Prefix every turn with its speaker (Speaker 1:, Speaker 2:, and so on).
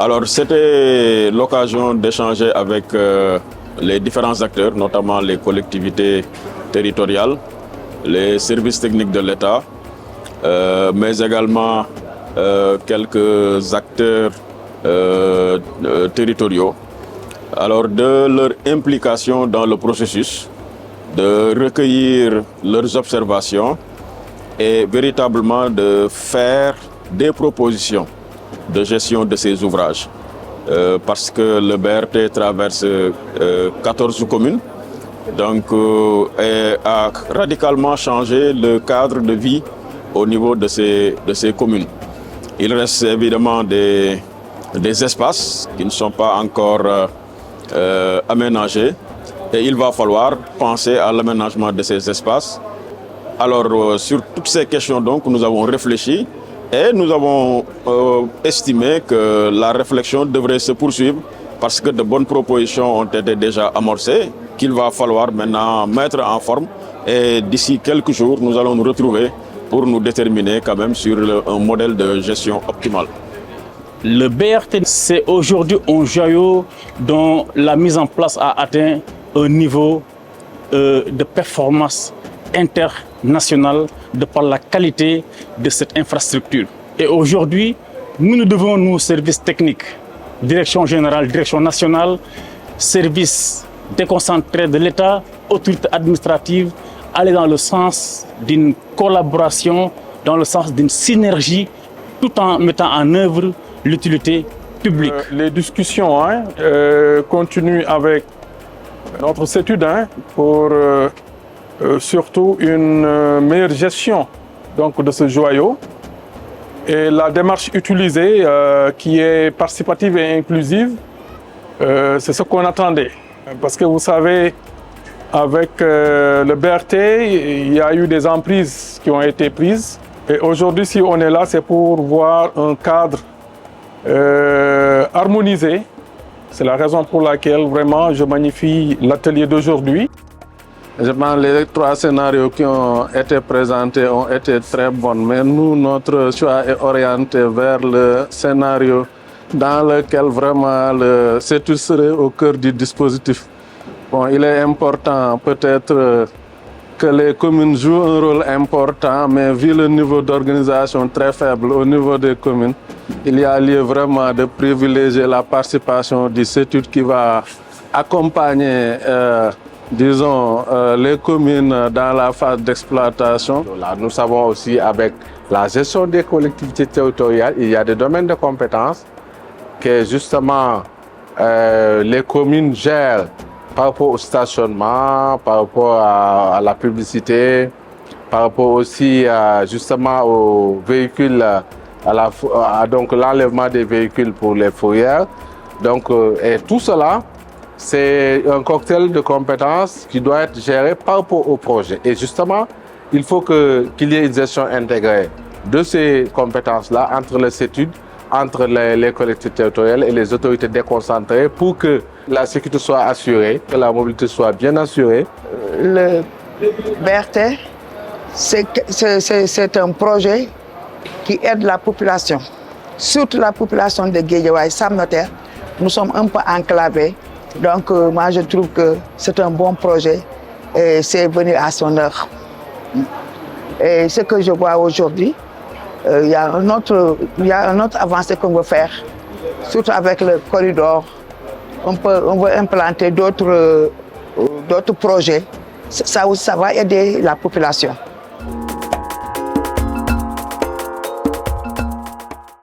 Speaker 1: Alors, c'était l'occasion d'échanger avec les différents acteurs, notamment les collectivités territoriales, les services techniques de l'État, mais également quelques acteurs territoriaux. Alors, de leur implication dans le processus, de recueillir leurs observations et véritablement de faire des propositions de gestion de ces ouvrages. Parce que le BRT traverse 14 communes, donc a radicalement changé le cadre de vie au niveau de ces communes. Il reste évidemment des espaces qui ne sont pas encore aménagés et il va falloir penser à l'aménagement de ces espaces. Alors sur toutes ces questions donc nous avons réfléchi et nous avons estimé que la réflexion devrait se poursuivre parce que de bonnes propositions ont été déjà amorcées, qu'il va falloir maintenant mettre en forme et d'ici quelques jours nous allons nous retrouver pour nous déterminer quand même sur un modèle de gestion optimale.
Speaker 2: Le BRT, c'est aujourd'hui un joyau dont la mise en place a atteint un niveau de performance internationale de par la qualité de cette infrastructure. Et aujourd'hui, nous devons, nos services techniques, direction générale, direction nationale, services déconcentrés de l'État, autorités administratives, aller dans le sens d'une collaboration, dans le sens d'une synergie, tout en mettant en œuvre l'utilité publique.
Speaker 3: Les discussions continuent avec notre CETUD pour surtout une meilleure gestion donc, de ce joyau. Et la démarche utilisée, qui est participative et inclusive, c'est ce qu'on attendait. Parce que vous savez, avec le BRT, il y a eu des emprises qui ont été prises. Et aujourd'hui, si on est là, c'est pour voir un cadre harmonisé. C'est la raison pour laquelle vraiment je magnifie l'atelier d'aujourd'hui.
Speaker 4: Je pense que les 3 scénarios qui ont été présentés ont été très bons, mais nous, notre choix est orienté vers le scénario dans lequel vraiment le CETUD serait au cœur du dispositif. Bon, il est important peut-être que les communes jouent un rôle important, mais vu le niveau d'organisation très faible au niveau des communes, il y a lieu vraiment de privilégier la participation du CETUD qui va accompagner disons, les communes dans la phase d'exploitation.
Speaker 5: Nous savons aussi avec la gestion des collectivités territoriales, il y a des domaines de compétences que justement les communes gèrent par rapport au stationnement, par rapport à la publicité, par rapport aussi justement aux véhicules, donc l'enlèvement des véhicules pour les fourrières. Donc, et tout cela, c'est un cocktail de compétences qui doit être géré par rapport au projet. Et justement, il faut qu'il y ait une gestion intégrée de ces compétences-là entre le CETUD, entre les collectivités territoriales et les autorités déconcentrées pour que la sécurité soit assurée, que la mobilité soit bien assurée.
Speaker 6: Le BRT, c'est un projet qui aide la population, surtout la population de Guédiawaye, Sam Notaire. Nous sommes un peu enclavés. Donc, moi, je trouve que c'est un bon projet et c'est venu à son heure. Et ce que je vois aujourd'hui, il y a un autre avancée qu'on veut faire, surtout avec le corridor. On veut implanter d'autres projets. Ça va aider la population.